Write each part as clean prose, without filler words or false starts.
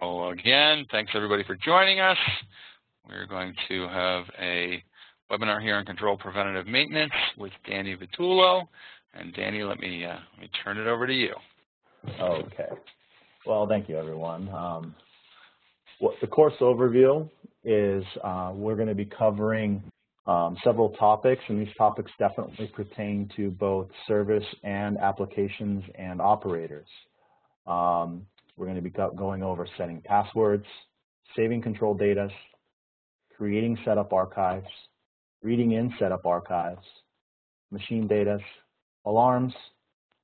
Hello again. Thanks everybody for joining us. We're going to have a webinar here on control preventative maintenance with Danny Vitullo. And Danny, let me turn it over to you. Okay. Well, thank you, everyone. What the course overview is, we're going to be covering several topics, and these topics definitely pertain to both service and applications and operators. We're going to be going over setting passwords, saving control data, creating setup archives, reading in setup archives, machine data, alarms,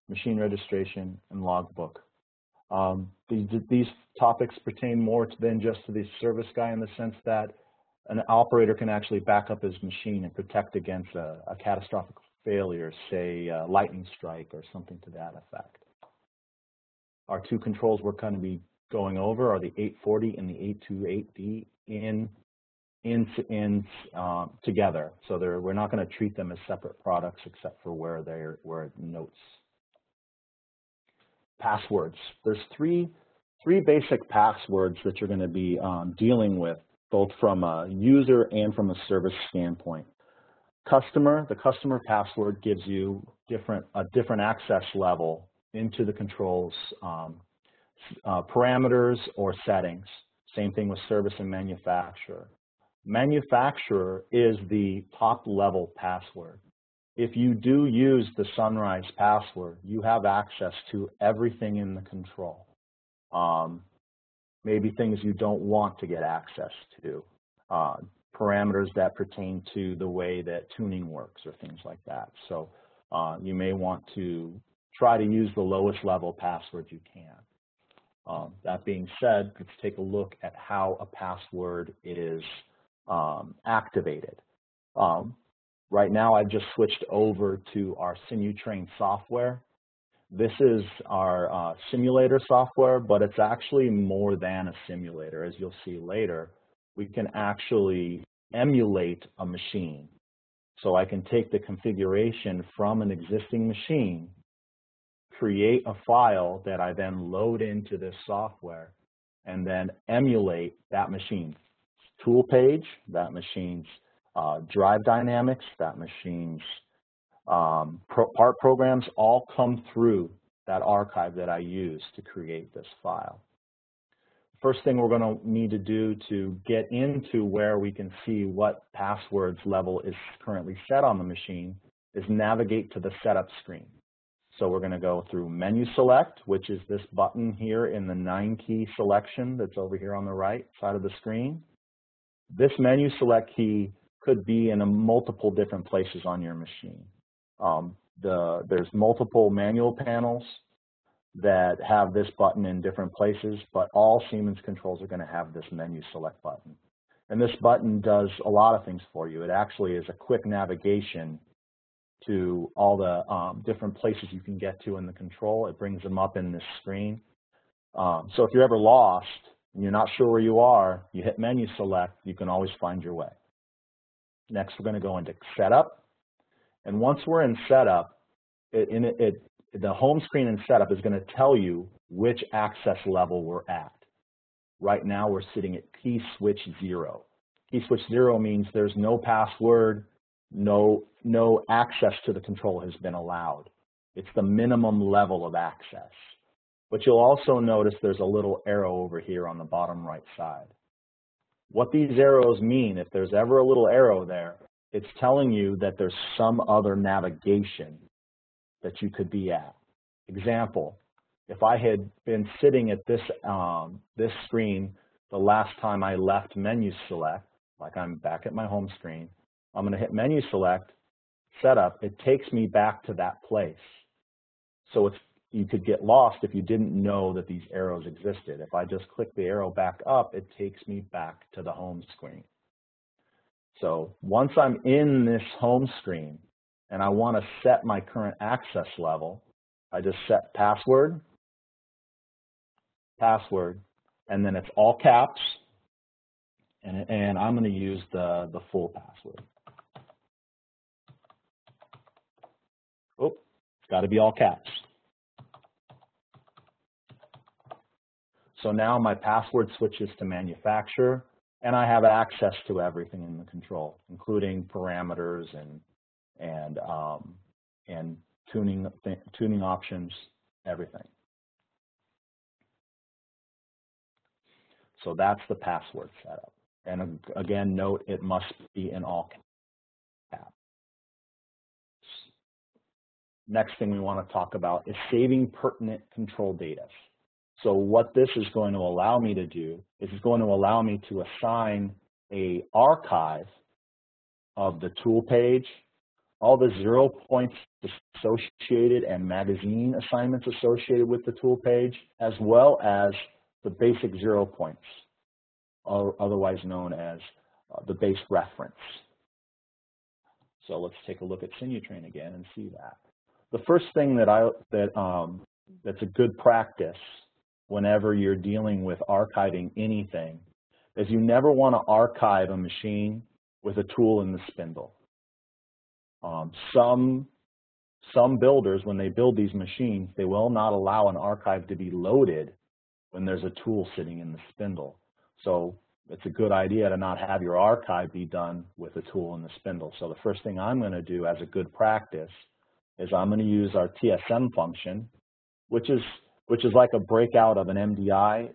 machine registration, and logbook. These topics pertain more than just to the service guy in the sense that an operator can actually back up his machine and protect against a catastrophic failure, say a lightning strike or something to that effect. Our two controls we're going to be going over are the 840 and the 828D together. So we're not going to treat them as separate products except for where it notes. Passwords. There's three basic passwords that you're going to be dealing with, both from a user and from a service standpoint. The customer password gives you a different access level into the controls, parameters or settings. Same thing with service and manufacturer. Manufacturer is the top level password. If you do use the Sunrise password, you have access to everything in the control. Maybe things you don't want to get access to, parameters that pertain to the way that tuning works or things like that. So you may want to try to use the lowest level password you can. That being said, let's take a look at how a password is activated. Right now, I've just switched over to our Simutrain software. This is our simulator software, but it's actually more than a simulator. As you'll see later, we can actually emulate a machine. So I can take the configuration from an existing machine, create a file that I then load into this software, and then emulate that machine's tool page, that machine's drive dynamics, that machine's part programs all come through that archive that I use to create this file. First thing we're going to need to do to get into where we can see what passwords level is currently set on the machine is navigate to the setup screen. So we're going to go through menu select, which is this button here in the 9-key selection that's over here on the right side of the screen. This menu select key could be in multiple different places on your machine. There's multiple manual panels that have this button in different places, but all Siemens controls are going to have this menu select button. And this button does a lot of things for you. It actually is a quick navigation to all the different places you can get to in the control. It brings them up in this screen. So if you're ever lost and you're not sure where you are, you hit menu select, you can always find your way. Next, we're going to go into setup. And once we're in setup, the home screen in setup is going to tell you which access level we're at. Right now, we're sitting at key switch 0. Key switch 0 means there's no password, no access to the control has been allowed. It's the minimum level of access. But you'll also notice there's a little arrow over here on the bottom right side. What these arrows mean, if there's ever a little arrow there, it's telling you that there's some other navigation that you could be at. Example, if I had been sitting at this screen the last time I left menu select, like I'm back at my home screen, I'm going to hit menu select, setup, it takes me back to that place. So you could get lost if you didn't know that these arrows existed. If I just click the arrow back up, it takes me back to the home screen. So once I'm in this home screen and I want to set my current access level, I just set password, and then it's all caps, and I'm going to use the full password. Oh, it's got to be all caps. So now my password switches to manufacturer, and I have access to everything in the control, including parameters and tuning options, everything. So that's the password setup. And again, note it must be in all caps. Next thing we want to talk about is saving pertinent control data. So what this is going to allow me to do is it's going to allow me to assign an archive of the tool page, all the 0 points associated and magazine assignments associated with the tool page, as well as the basic 0 points, or otherwise known as the base reference. So let's take a look at Sinutrain again and see that. The first thing that's a good practice whenever you're dealing with archiving anything is you never want to archive a machine with a tool in the spindle. Some builders, when they build these machines, they will not allow an archive to be loaded when there's a tool sitting in the spindle. So it's a good idea to not have your archive be done with a tool in the spindle. So the first thing I'm going to do as a good practice is I'm going to use our TSM function, which is like a breakout of an MDI.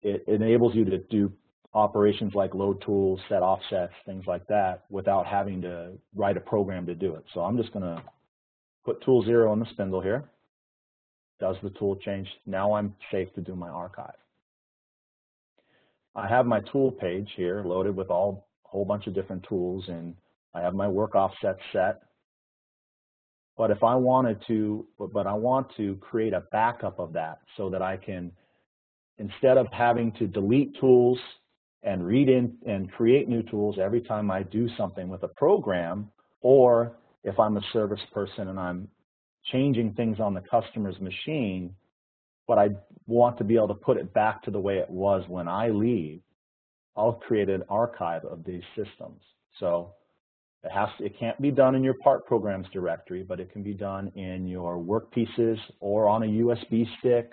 It enables you to do operations like load tools, set offsets, things like that, without having to write a program to do it. So I'm just going to put tool 0 in the spindle here. Does the tool change? Now I'm safe to do my archive. I have my tool page here loaded with a whole bunch of different tools, and I have my work offset set. But if I wanted to, I want to create a backup of that so that I can, instead of having to delete tools and read in and create new tools every time I do something with a program, or if I'm a service person and I'm changing things on the customer's machine, but I want to be able to put it back to the way it was when I leave, I'll create an archive of these systems. So it can't be done in your part programs directory, but it can be done in your work pieces or on a USB stick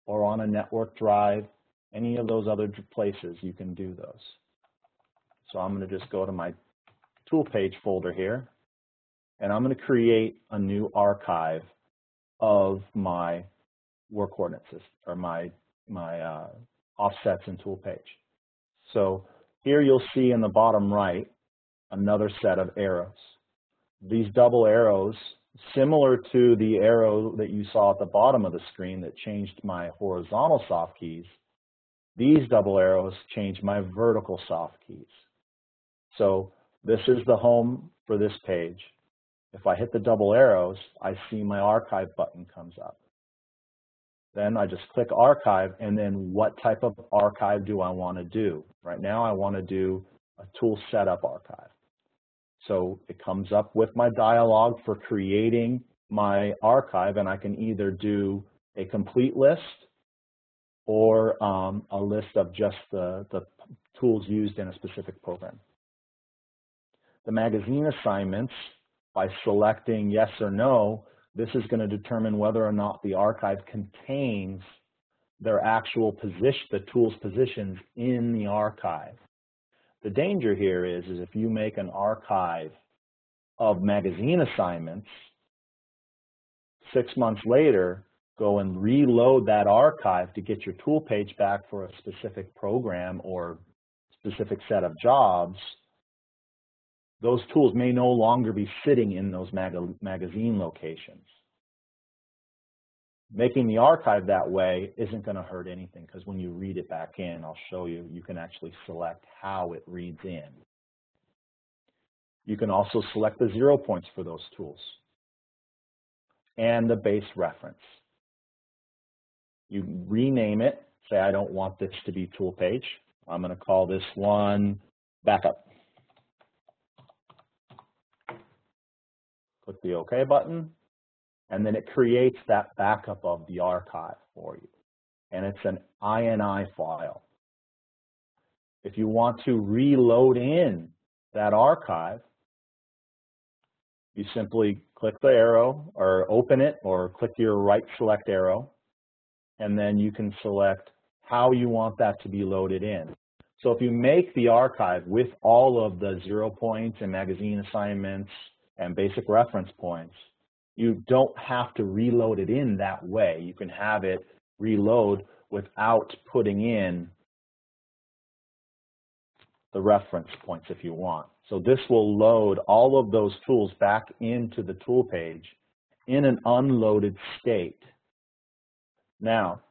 or on a network drive. Any of those other places you can do those. So I'm going to just go to my tool page folder here, and I'm going to create a new archive of my work coordinate system, or my offsets and tool page. So here you'll see in the bottom right another set of arrows. These double arrows, similar to the arrow that you saw at the bottom of the screen that changed my horizontal soft keys, these double arrows change my vertical soft keys. So this is the home for this page. If I hit the double arrows, I see my archive button comes up. Then I just click archive, and then what type of archive do I want to do? Right now I want to do a tool setup archive. So it comes up with my dialog for creating my archive, and I can either do a complete list or a list of just the tools used in a specific program. The magazine assignments, by selecting yes or no, this is going to determine whether or not the archive contains their actual position, the tool's positions in the archive. The danger here is if you make an archive of magazine assignments, 6 months later, go and reload that archive to get your tool page back for a specific program or specific set of jobs, those tools may no longer be sitting in those magazine locations. Making the archive that way isn't going to hurt anything, because when you read it back in, I'll show you, you can actually select how it reads in. You can also select the 0 points for those tools and the base reference. You rename it, say I don't want this to be tool page. I'm going to call this one backup. Click the OK button, and then it creates that backup of the archive for you. And it's an INI file. If you want to reload in that archive, You simply click the arrow or open it or click your right select arrow, and then you can select how you want that to be loaded in. So if you make the archive with all of the 0 points and magazine assignments and basic reference points, you don't have to reload it in that way. You can have it reload without putting in the reference points if you want. So this will load all of those tools back into the tool page in an unloaded state. Now,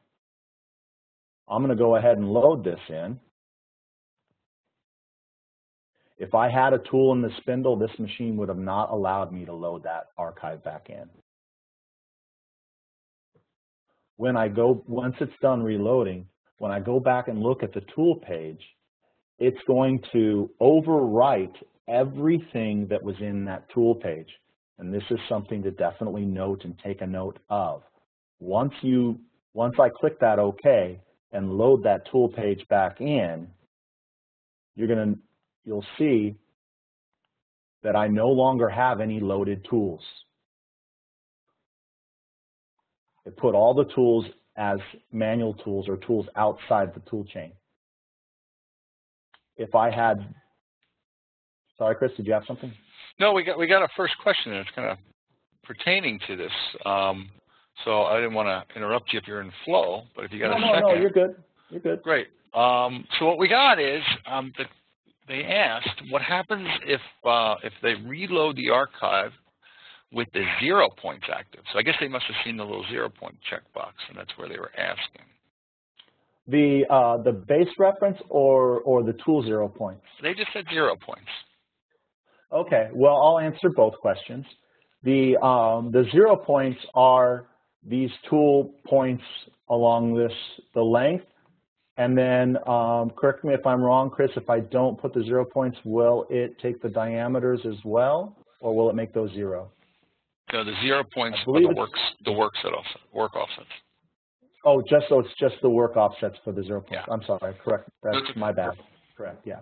I'm going to go ahead and load this in. If I had a tool in the spindle, this machine would have not allowed me to load that archive back in. When I go, once it's done reloading, when I go back and look at the tool page, it's going to overwrite everything that was in that tool page. And this is something to definitely note and take a note of. Once I click that OK and load that tool page back in, you'll see that I no longer have any loaded tools. It put all the tools as manual tools or tools outside the tool chain. If I had, sorry, Chris, did you have something? No, we got a first question, and it's kind of pertaining to this. So I didn't want to interrupt you if you're in flow, but if you got a second. No, you're good. You're good. Great. So what we got is they asked what happens if they reload the archive with the 0 points active. So I guess they must have seen the little 0 point checkbox, and that's where they were asking. The base reference or the tool 0 points? They just said 0 points. Okay, well, I'll answer both questions. The 0 points are these tool points along the length, and then correct me if I'm wrong, Chris, if I don't put the 0 points, will it take the diameters as well, or will it make those 0? No, the 0 points are the work offsets. Oh, so it's just the work offsets for the 0 points. Yeah. I'm sorry, correct. That's my bad. Correct, yeah.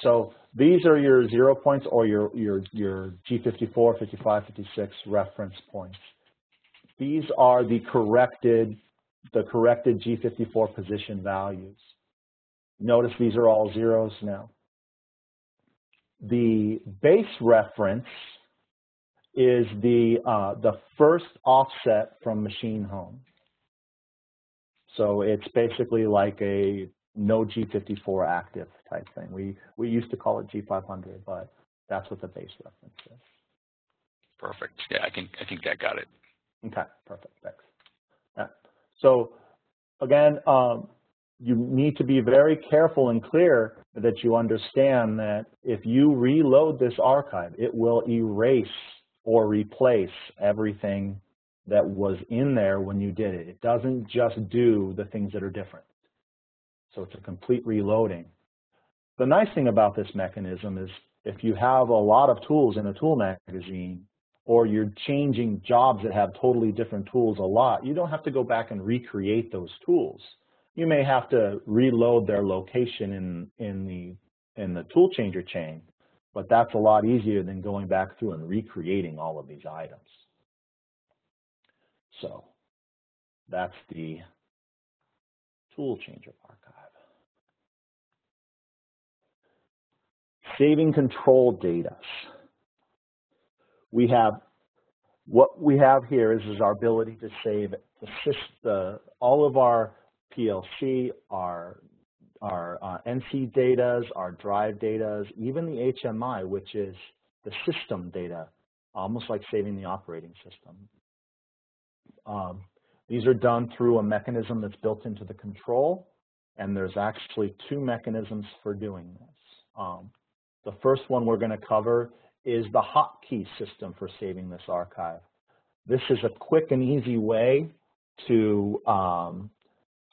So these are your 0 points or your G54, 55, 56 reference points. These are the corrected G54 position values. Notice these are all zeros now. The base reference is the first offset from machine home. So it's basically like a no G54 active type thing. We used to call it G500, but that's what the base reference is. Perfect. Yeah, I think that got it. Okay, perfect. Thanks. Yeah. So again, you need to be very careful and clear that you understand that if you reload this archive, it will erase or replace everything that was in there when you did it. It doesn't just do the things that are different. So it's a complete reloading. The nice thing about this mechanism is if you have a lot of tools in a tool magazine, or you're changing jobs that have totally different tools a lot, you don't have to go back and recreate those tools. You may have to reload their location in the tool changer chain, but that's a lot easier than going back through and recreating all of these items. So that's the tool changer archive. Saving control data. What we have here is our ability to save all of our PLC, our NC data, our drive data, even the HMI, which is the system data, almost like saving the operating system. These are done through a mechanism that's built into the control, and there's actually two mechanisms for doing this. The first one we're going to cover is the hotkey system for saving this archive. This is a quick and easy way to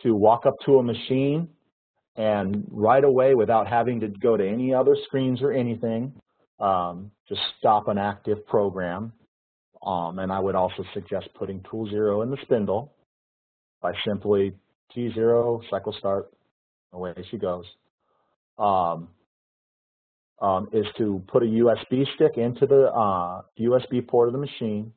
walk up to a machine and right away, without having to go to any other screens or anything, just stop an active program. And I would also suggest putting tool 0 in the spindle by simply T0, cycle start, away she goes. is to put a USB stick into the USB port of the machine,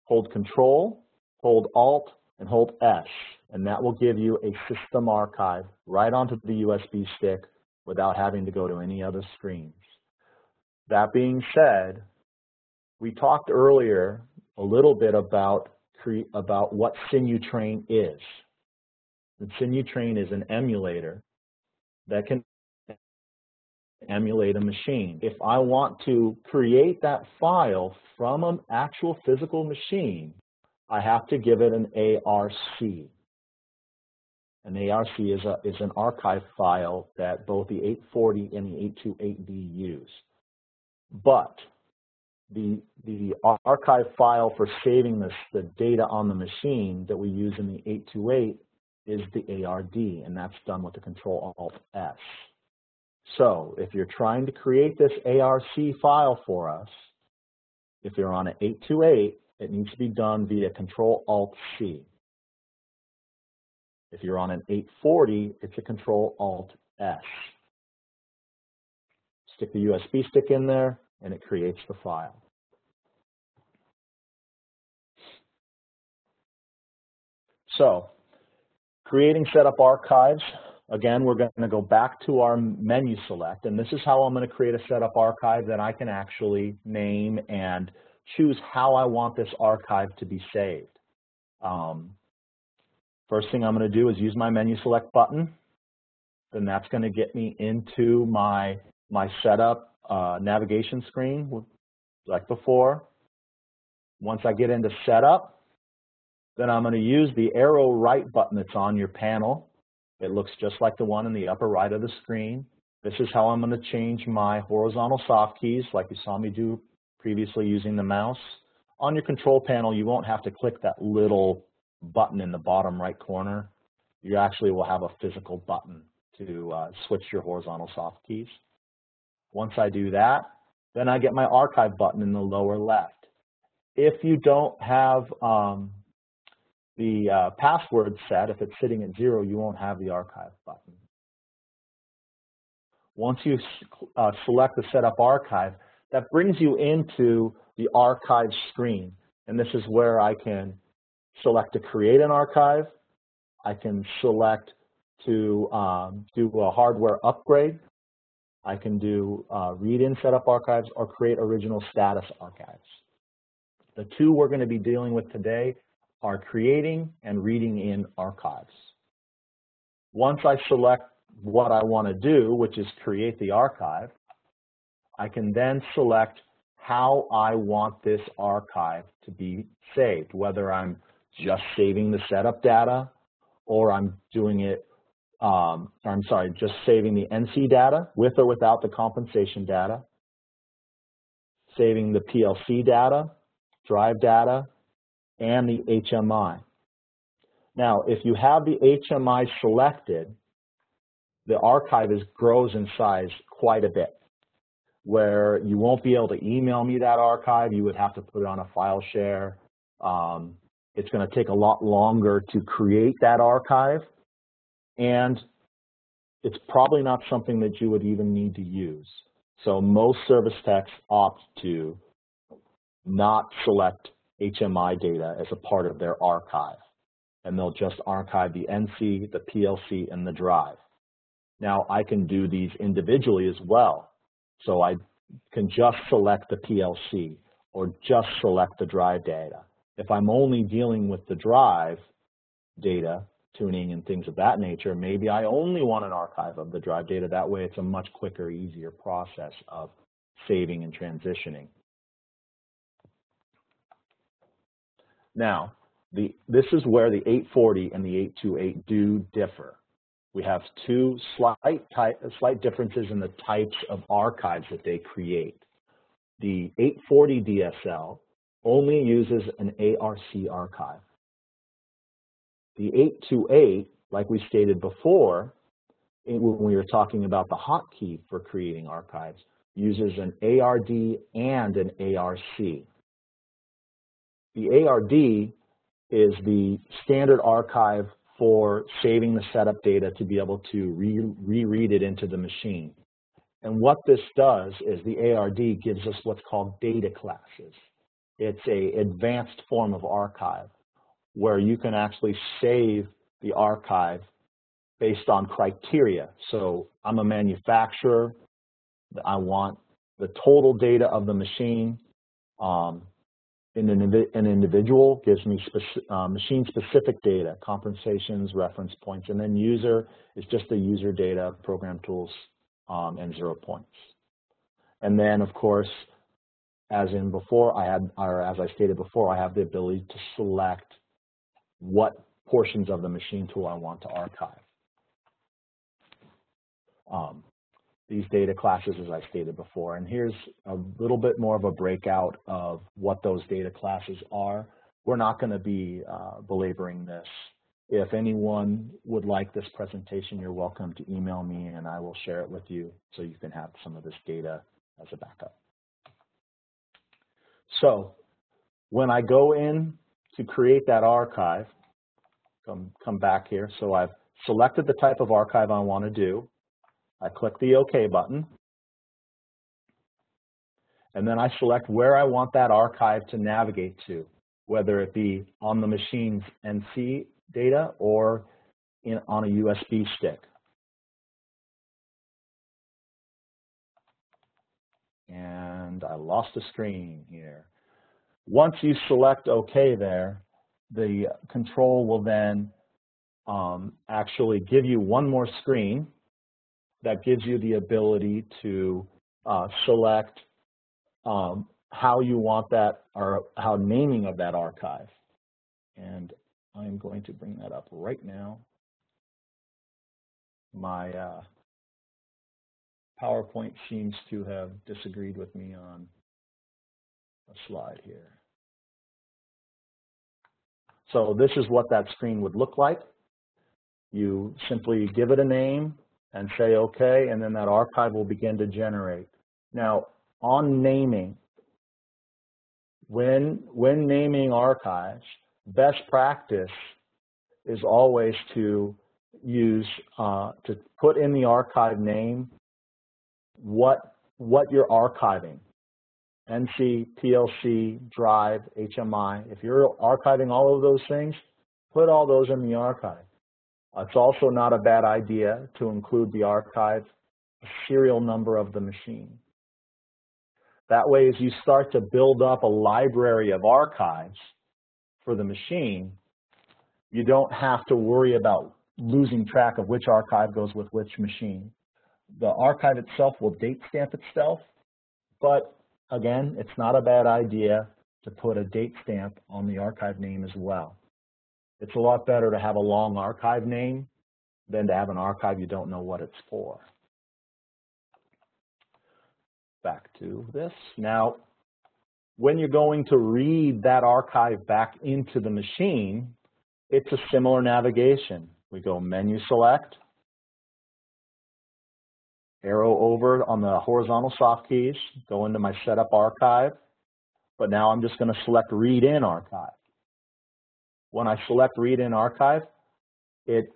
hold Control, hold Alt, and hold S, and that will give you a system archive right onto the USB stick without having to go to any other screens. That being said, we talked earlier a little bit about what Sinutrain is. And Sinutrain is an emulator that can emulate a machine. If I want to create that file from an actual physical machine, I have to give it an ARC. An ARC is an archive file that both the 840 and the 828D use. But the archive file for saving the data on the machine that we use in the 828 is the ARD, and that's done with the Control-Alt-S. So if you're trying to create this ARC file for us, if you're on an 828, it needs to be done via Control-Alt-C. If you're on an 840, it's a Control-Alt-S. Stick the USB stick in there, and it creates the file. So, creating setup archives. Again, we're going to go back to our menu select, and this is how I'm going to create a setup archive that I can actually name and choose how I want this archive to be saved. First thing I'm going to do is use my menu select button. Then that's going to get me into my setup navigation screen like before. Once I get into setup, then I'm going to use the arrow right button that's on your panel. It looks just like the one in the upper right of the screen. This is how I'm going to change my horizontal soft keys like you saw me do previously using the mouse. On your control panel, you won't have to click that little button in the bottom right corner. You actually will have a physical button to switch your horizontal soft keys. Once I do that, then I get my archive button in the lower left. If you don't have the password set, if it's sitting at 0, you won't have the archive button. Once you select the setup archive, that brings you into the archive screen. And this is where I can select to create an archive. I can select to do a hardware upgrade. I can do read-in setup archives or create original status archives. The two we're going to be dealing with today are creating and reading in archives. Once I select what I want to do, which is create the archive, I can then select how I want this archive to be saved, whether I'm just saving the setup data or I'm doing it, just saving the NC data with or without the compensation data, saving the PLC data, drive data, and the HMI. Now, if you have the HMI selected, the archive grows in size quite a bit, where you won't be able to email me that archive. You would have to put it on a file share. It's going to take a lot longer to create that archive, and it's probably not something that you would even need to use. So most service techs opt to not select HMI data as a part of their archive, and they'll just archive the NC, the PLC, and the drive. Now, I can do these individually as well. So I can just select the PLC or just select the drive data. If I'm only dealing with the drive data, tuning and things of that nature, maybe I only want an archive of the drive data. That way it's a much quicker, easier process of saving and transitioning. Now, this is where the 840 and the 828 do differ. We have two slight differences in the types of archives that they create. The 840DSl only uses an ARC archive. The 828, like we stated before, when we were talking about the hotkey for creating archives, uses an ARD and an ARC. The ARD is the standard archive for saving the setup data to be able to reread it into the machine. And what this does is the ARD gives us what's called data classes. It's an advanced form of archive where you can actually save the archive based on criteria. So I'm a manufacturer. I want the total data of the machine. An individual gives me machine-specific data, compensations, reference points, and then user is just the user data, program tools, and 0 points. And then, of course, as I stated before, I have the ability to select what portions of the machine tool I want to archive. These data classes, as I stated before, and here's a little bit more of a breakout of what those data classes are. We're not going to be belaboring this. If anyone would like this presentation, you're welcome to email me and I will share it with you so you can have some of this data as a backup. So when I go in to create that archive, come back here. So I've selected the type of archive I want to do. I click the OK button, and then I select where I want that archive to navigate to, whether it be on the machine's NC data or on a USB stick. And I lost the screen here. Once you select OK there, the control will then actually give you one more screen that gives you the ability to select how you want that, or how naming of that archive. And I'm going to bring that up right now. My PowerPoint seems to have disagreed with me on a slide here. So this is what that screen would look like. You simply give it a name and say OK, and then that archive will begin to generate. Now, on naming, when naming archives, best practice is always to use, to put in the archive name what you're archiving. NC, PLC, drive, HMI. If you're archiving all of those things, put all those in the archive. It's also not a bad idea to include the archive serial number of the machine. That way, as you start to build up a library of archives for the machine, you don't have to worry about losing track of which archive goes with which machine. The archive itself will date stamp itself, but again, it's not a bad idea to put a date stamp on the archive name as well. It's a lot better to have a long archive name than to have an archive you don't know what it's for. Back to this. Now, when you're going to read that archive back into the machine, it's a similar navigation. We go menu select, arrow over on the horizontal soft keys, go into my setup archive, but now I'm just going to select read in archive. When I select read in archive, it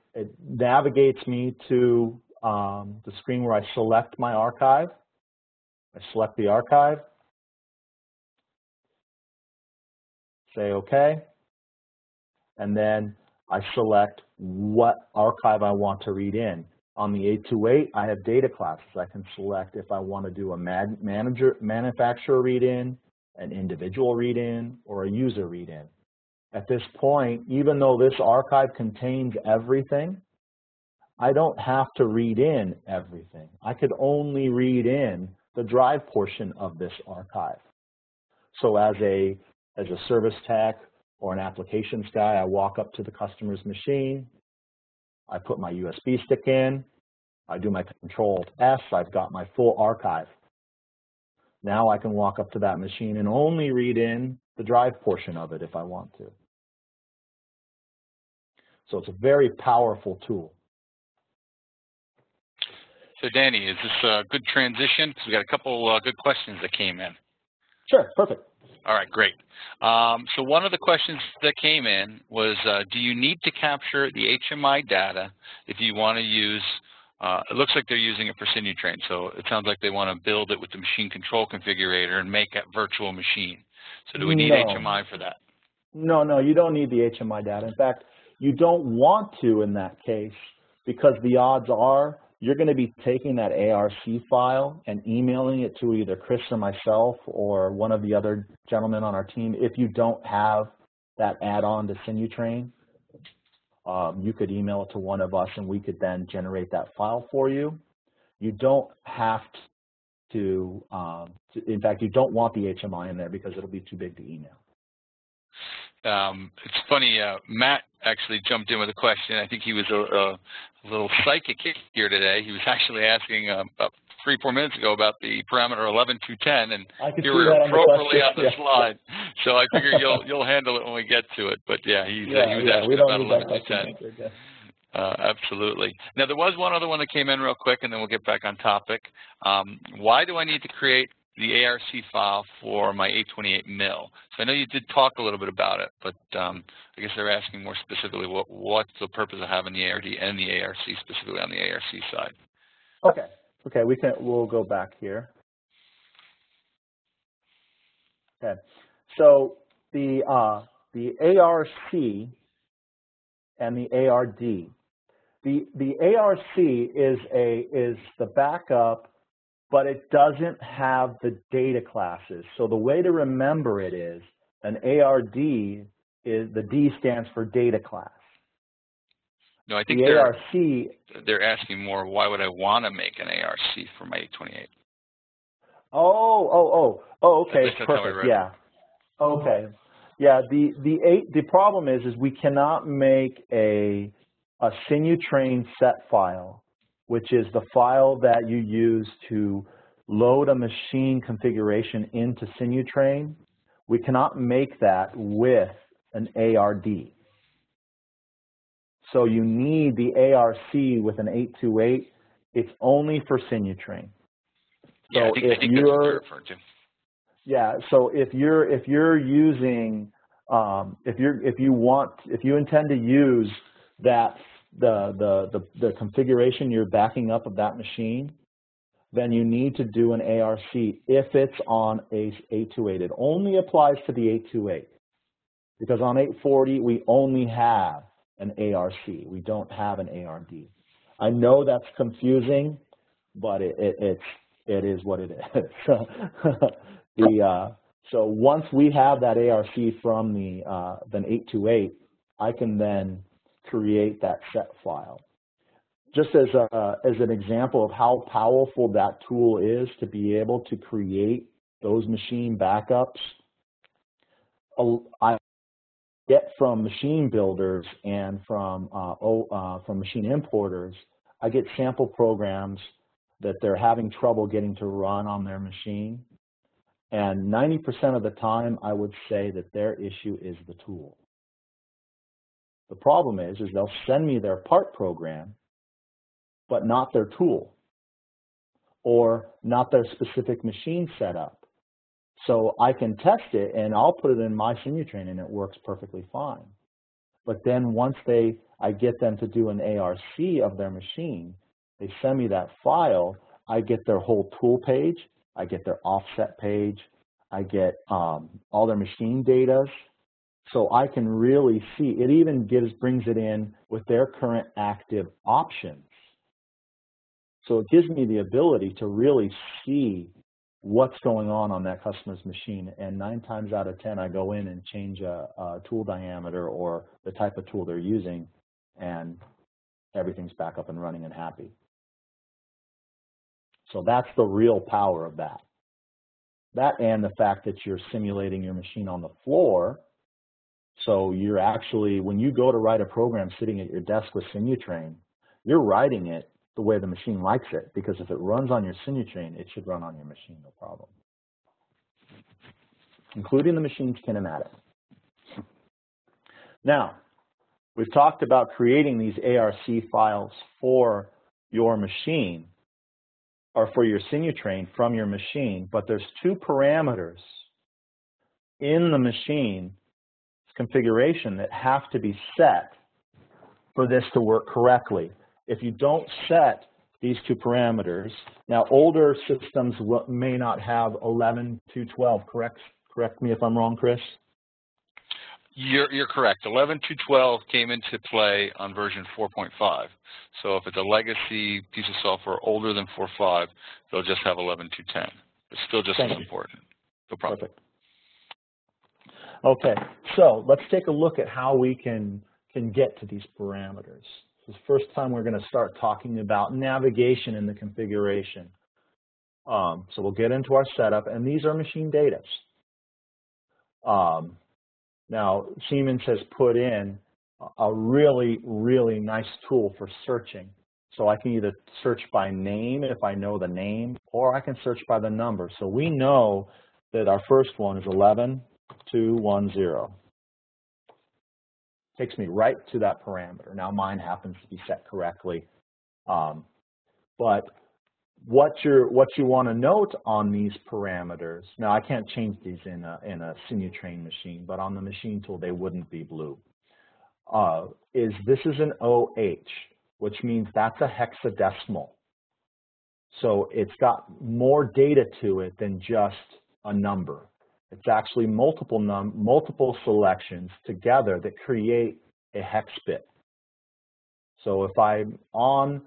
navigates me to the screen where I select my archive. I select the archive, say OK, and then I select what archive I want to read in. On the 828, I have data classes. I can select if I want to do a manufacturer read-in, an individual read-in, or a user read-in. At this point, even though this archive contains everything, I don't have to read in everything. I could only read in the drive portion of this archive. So as a service tech or an applications guy, I walk up to the customer's machine, I put my USB stick in, I do my Control-S, I've got my full archive. Now I can walk up to that machine and only read in the drive portion of it if I want to. So it's a very powerful tool. So Danny, is this a good transition? Because we got a couple good questions that came in. Sure, perfect. All right, great. So one of the questions that came in was, do you need to capture the HMI data if you want to use It looks like they're using it for Sinutrain, so it sounds like they want to build it with the machine control configurator and make a virtual machine. So do we need HMI for that? No, you don't need the HMI data. In fact, you don't want to in that case, because the odds are you're going to be taking that ARC file and emailing it to either Chris or myself or one of the other gentlemen on our team. If you don't have that add-on to Sinutrain, you could email it to one of us and we could then generate that file for you. You don't have to, in fact, you don't want the HMI in there because it'll be too big to email. It's funny, Matt actually jumped in with a question. I think he was a little psychic here today. He was actually asking about 3-4 minutes ago about the parameter 11-210, and you were appropriately on the slide. So I figure you'll handle it when we get to it. But yeah, he was asking about 11-210. Absolutely. Now, there was one other one that came in real quick, and then we'll get back on topic. Why do I need to create the ARC file for my 828 mill? So I know you did talk a little bit about it, but I guess they're asking more specifically what's the purpose of having the ARD and the ARC, specifically on the ARC side. Okay, we'll go back here. Okay, so the ARC and the ARD. The ARC is the backup, but it doesn't have the data classes. So the way to remember it is an ARD is, the D stands for data class. No, I think they're asking more, why would I want to make an ARC for my 828? Okay, perfect, yeah. Okay, yeah, the problem is we cannot make a Sinutrain set file, which is the file that you use to load a machine configuration into Sinutrain. We cannot make that with an ARD. So you need the ARC with an 828. It's only for Sinutrain. So yeah, I think that's what you're referring to. Yeah, so if you're using if you intend to use that the configuration you're backing up of that machine, then you need to do an ARC if it's on a 828. It only applies to the 828 because on 840 we only have an ARC. We don't have an ARD. I know that's confusing, but it is what it is. So once we have that ARC from the 828, I can then create that set file. Just as an example of how powerful that tool is to be able to create those machine backups, I get from machine builders and from machine importers, I get sample programs that they're having trouble getting to run on their machine. And 90% of the time, I would say that their issue is the tool. The problem is they'll send me their part program, but not their tool, or not their specific machine setup. So I can test it, and I'll put it in my Sinutrain, and it works perfectly fine. But then once I get them to do an ARC of their machine, they send me that file, I get their whole tool page, I get their offset page, I get all their machine data, so I can really see. It even brings it in with their current active options. So it gives me the ability to really see what's going on that customer's machine. And 9 times out of 10, I go in and change a tool diameter or the type of tool they're using, and everything's back up and running and happy. So that's the real power of that. That and the fact that you're simulating your machine on the floor. So you're actually, when you go to write a program sitting at your desk with Sinutrain, you're writing it the way the machine likes it, because if it runs on your Sinutrain, it should run on your machine, no problem, including the machine's kinematic. Now, we've talked about creating these ARC files for your machine, or for your Sinutrain from your machine, but there's 2 parameters in the machine configuration that have to be set for this to work correctly. If you don't set these two parameters. Now, older systems may not have 11 to 12, correct? Correct me if I'm wrong, Chris? You're correct. 11 to 12 came into play on version 4.5. So if it's a legacy piece of software older than 4.5, they'll just have 11 to 10. It's still just as important. No problem. Perfect. Okay, so let's take a look at how we can get to these parameters. This is the first time we're going to start talking about navigation in the configuration. So we'll get into our setup, and these are machine data. Now, Siemens has put in a really, really nice tool for searching. So I can either search by name if I know the name, or I can search by the number. So we know that our first one is 11210. Takes me right to that parameter. Now mine happens to be set correctly. But what you want to note on these parameters, now I can't change these in a Simutrain machine, but on the machine tool they wouldn't be blue, is this is an OH, which means that's a hexadecimal. So it's got more data to it than just a number. It's actually multiple selections together that create a hex bit. So if I'm on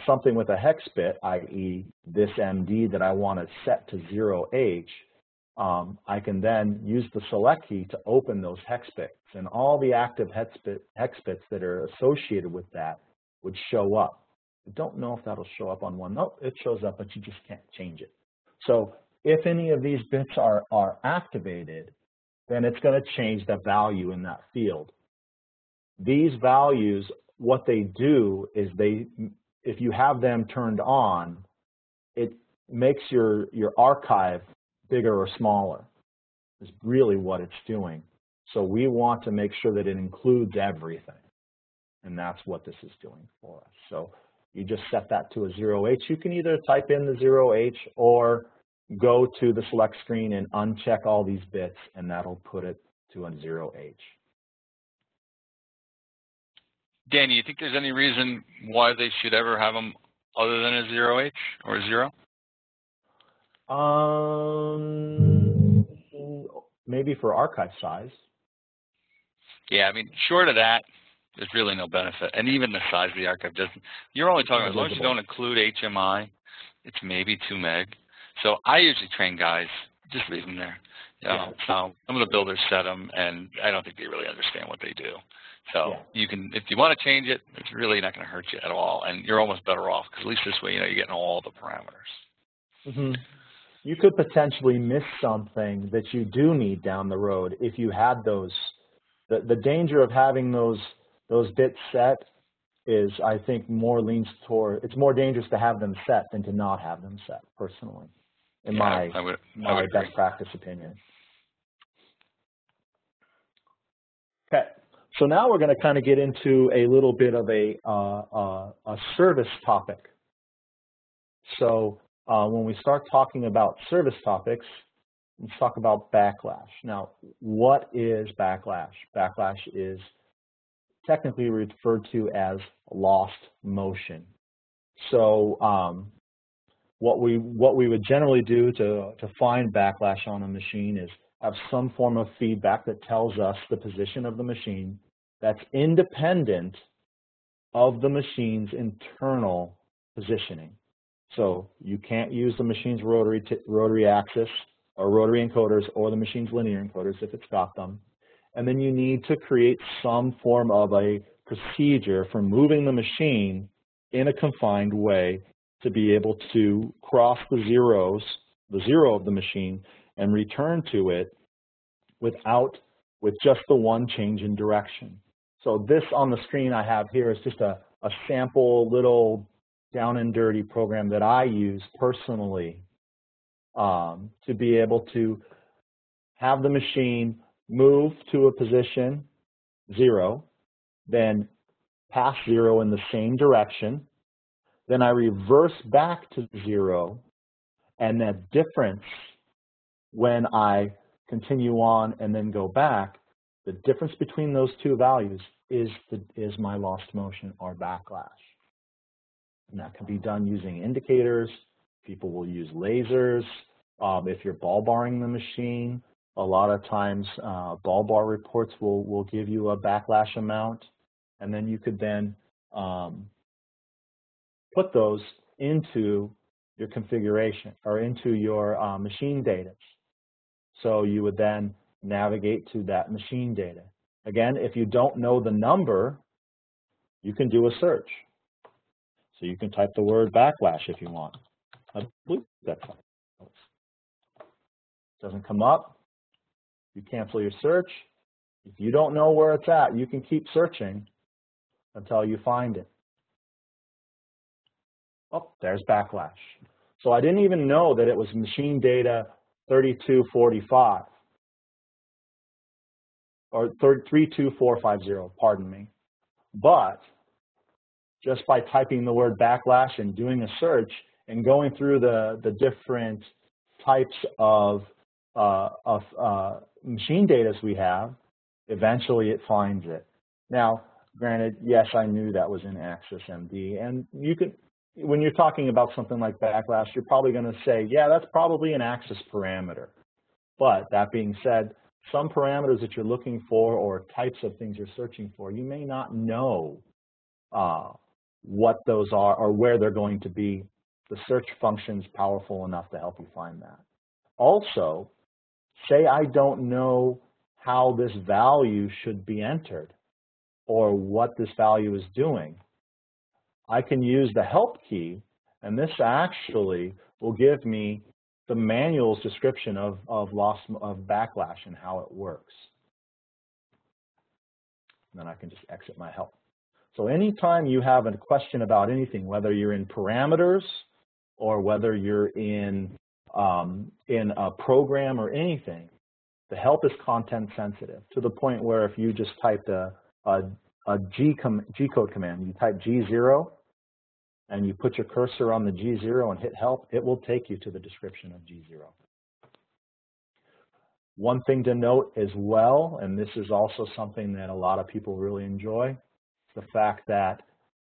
something with a hex bit, i.e. this MD that I want to set to 0H, I can then use the select key to open those hex bits, and all the active hex bits that are associated with that would show up. I don't know if that'll show up on one. No, it shows up, but you just can't change it. So if any of these bits are activated, then it's going to change the value in that field. These values, what they do is if you have them turned on, it makes your archive bigger or smaller, is really what it's doing. So we want to make sure that it includes everything, and that's what this is doing for us. So you just set that to a 0H. You can either type in the 0H or go to the select screen and uncheck all these bits, and that'll put it to a 0H. Danny, you think there's any reason why they should ever have them other than a 0H or a 0? Maybe for archive size. Yeah, I mean, short of that, there's really no benefit. And even the size of the archive doesn't. You're only talking, as long as you don't include HMI, it's maybe 2 meg. So I usually train guys, just leave them there. You know, so some of the builders set them, and I don't think they really understand what they do. So you can, if you want to change it, it's really not going to hurt you at all, and you're almost better off because at least this way, you know, you're getting all the parameters. Mm-hmm. You could potentially miss something that you do need down the road if you had those. The danger of having those bits set is, I think, more leans toward, it's more dangerous to have them set than to not have them set, personally, in my best practice opinion. Okay, so now we're going to kind of get into a little bit of a service topic. So when we start talking about service topics, let's talk about backlash. Now, what is backlash? Backlash is technically referred to as lost motion. So what we would generally do to find backlash on a machine is have some form of feedback that tells us the position of the machine that's independent of the machine's internal positioning. So you can't use the machine's rotary axis or rotary encoders or the machine's linear encoders if it's got them. And then you need to create some form of a procedure for moving the machine in a confined way to be able to cross the zero of the machine and return to it with just the one change in direction. So this on the screen I have here is just a sample little down and dirty program that I use personally to be able to have the machine move to a position 0, then pass 0 in the same direction, then I reverse back to 0, and that difference when I continue on and then go back, the difference between those two values is my lost motion or backlash. And that can be done using indicators. People will use lasers. If you're ball barring the machine, a lot of times ball bar reports will give you a backlash amount, and then you could then put those into your configuration or into your machine data. So you would then navigate to that machine data. Again, if you don't know the number, you can do a search. So you can type the word backlash if you want. I believe that's doesn't come up, you cancel your search. If you don't know where it's at, you can keep searching until you find it. Oh, there's backlash. So I didn't even know that it was machine data 3245 or 32450, pardon me. But just by typing the word backlash and doing a search and going through the different types of machine data we have, eventually it finds it. Now, granted, yes, I knew that was in Access MD, and you can, when you're talking about something like backlash, you're probably going to say, yeah, that's probably an Access parameter. But that being said, some parameters that you're looking for or types of things you're searching for, you may not know what those are or where they're going to be. The search function is powerful enough to help you find that. Also, say I don't know how this value should be entered or what this value is doing. I can use the help key, and this actually will give me the manual's description of backlash and how it works. And then I can just exit my help. So anytime you have a question about anything, whether you're in parameters or whether you're in a program or anything, the help is content sensitive to the point where if you just typed a G-code command, you type G0 and you put your cursor on the G0 and hit help, it will take you to the description of G0. One thing to note as well, and this is also something that a lot of people really enjoy, the fact that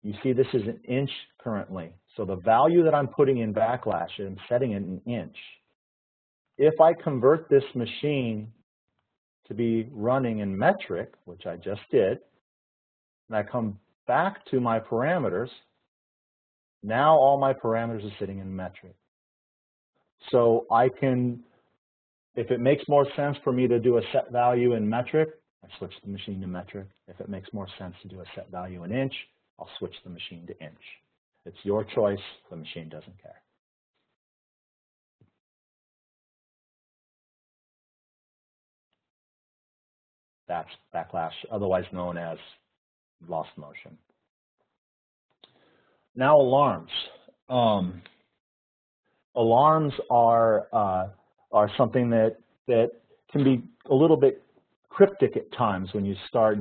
you see this is an inch currently. So the value that I'm putting in backlash, I'm setting it in inch. If I convert this machine to be running in metric, which I just did, and I come back to my parameters, now all my parameters are sitting in metric. So I can, if it makes more sense for me to do a set value in metric, I switch the machine to metric. If it makes more sense to do a set value in inch, I'll switch the machine to inch. It's your choice. The machine doesn't care. That's backlash, otherwise known as lost motion. Now alarms. Alarms are something that can be a little bit cryptic at times when you start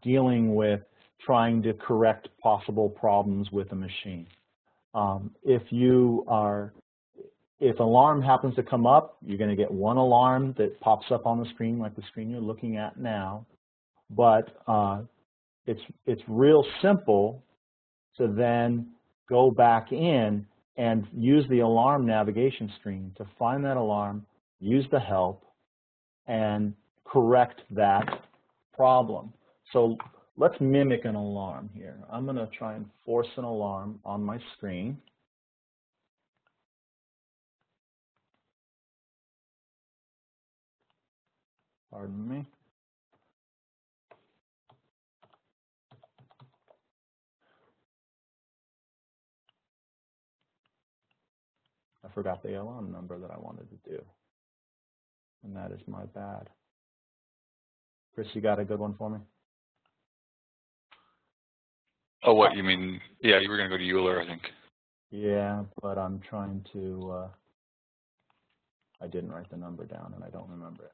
dealing with trying to correct possible problems with a machine. If alarm happens to come up, you're going to get one alarm that pops up on the screen, like the screen you're looking at now. But it's real simple to then go back in and use the alarm navigation screen to find that alarm, use the help, and correct that problem. So let's mimic an alarm here. I'm going to try and force an alarm on my screen. Pardon me. I forgot the alarm number that I wanted to do, and that is my bad. Chris, you got a good one for me? Oh, what, you mean, yeah, you were going to go to Euler, I think. Yeah, but I'm trying to, I didn't write the number down, and I don't remember it.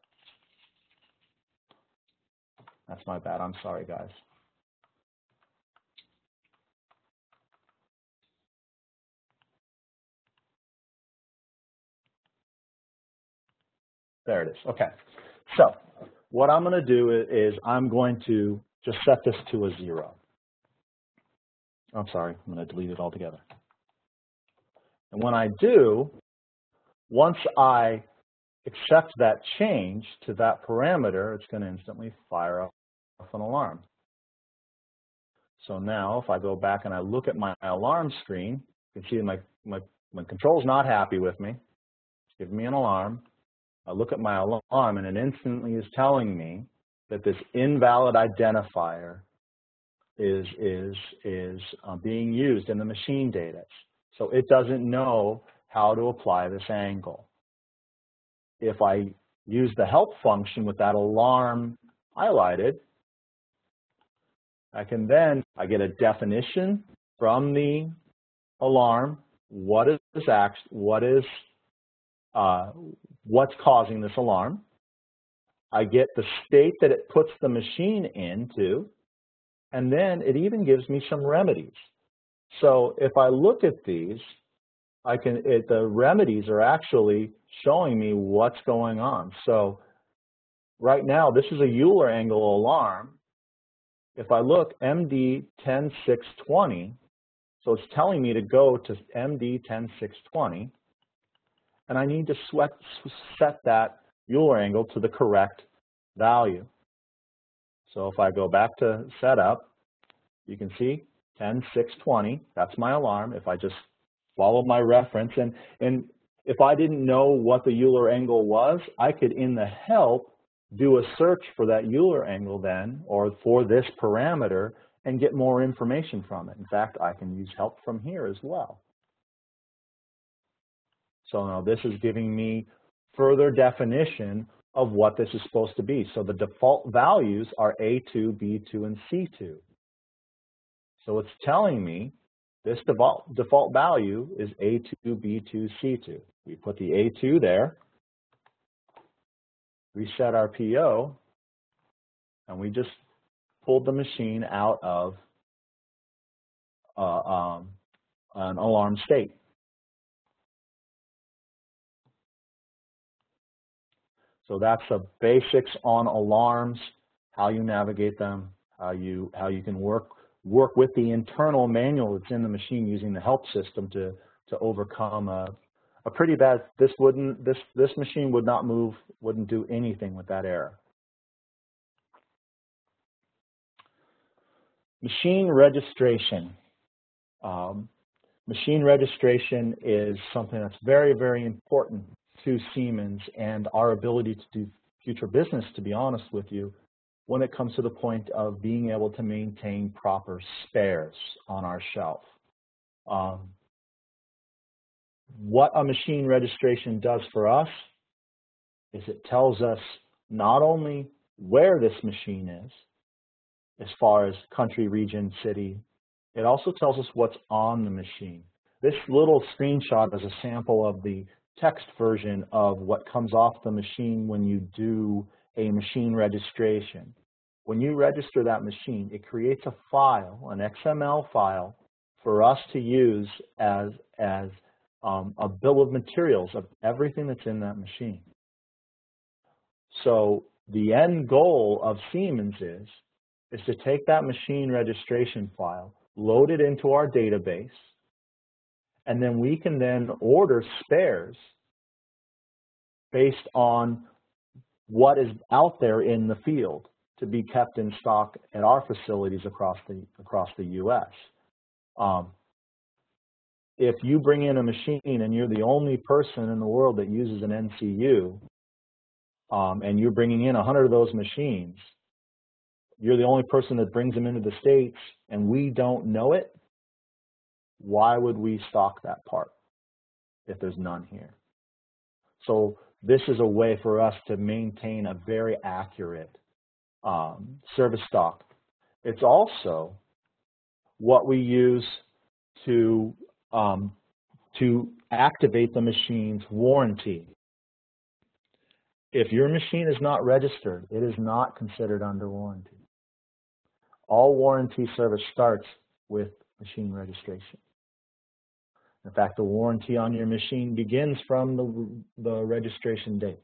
That's my bad. I'm sorry, guys. There it is. Okay. So what I'm going to do is I'm going to just set this to a 0. I'm sorry, I'm going to delete it altogether. And when I do, once I accept that change to that parameter, it's going to instantly fire off an alarm. So now if I go back and I look at my alarm screen, you can see my control's not happy with me. It's giving me an alarm. I look at my alarm and it instantly is telling me that this invalid identifier is being used in the machine data. So it doesn't know how to apply this angle. If I use the help function with that alarm highlighted, I get a definition from the alarm, what's causing this alarm. I get the state that it puts the machine into, and then it even gives me some remedies. So if I look at these, the remedies are actually showing me what's going on. So right now, this is a Euler angle alarm. If I look, MD 10620, so it's telling me to go to MD 10620, and I need to set that Euler angle to the correct value. So if I go back to setup, you can see 10620, that's my alarm. If I just follow my reference, and if I didn't know what the Euler angle was, I could, in the help, do a search for that Euler angle then, or for this parameter, and get more information from it. In fact, I can use help from here as well. So now this is giving me further definition of what this is supposed to be. So the default values are A2, B2, and C2. So it's telling me this default value is A2, B2, C2. We put the A2 there, reset our PO, and we just pulled the machine out of an alarm state. So that's the basics on alarms, how you navigate them, how you can work with the internal manual that's in the machine using the help system to overcome a pretty bad. This machine would not move, wouldn't do anything with that error. Machine registration. Machine registration is something that's very, very important to Siemens and our ability to do future business, to be honest with you, when it comes to the point of being able to maintain proper spares on our shelf. What a machine registration does for us is it tells us not only where this machine is, as far as country, region, city, it also tells us what's on the machine. This little screenshot is a sample of the text version of what comes off the machine when you do a machine registration. When you register that machine, it creates a file, an XML file, for us to use as a bill of materials of everything that's in that machine. So the end goal of Siemens is to take that machine registration file, load it into our database, and then we can then order spares based on what is out there in the field to be kept in stock at our facilities across the U.S. If you bring in a machine and you're the only person in the world that uses an NCU, and you're bringing in 100 of those machines, you're the only person that brings them into the States, and we don't know it, why would we stock that part if there's none here? So this is a way for us to maintain a very accurate service stock. It's also what we use to activate the machine's warranty. If your machine is not registered, it is not considered under warranty. All warranty service starts with machine registration. In fact, the warranty on your machine begins from the registration date.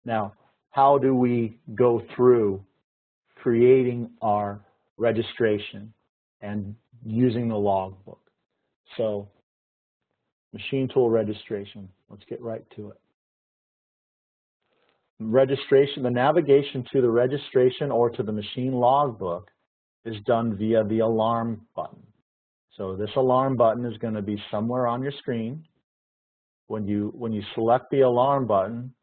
Now, how do we go through creating our registration and using the logbook. So machine tool registration, let's get right to it. Registration, the navigation to the registration or to the machine logbook is done via the alarm button. So this alarm button is going to be somewhere on your screen. When you select the alarm button,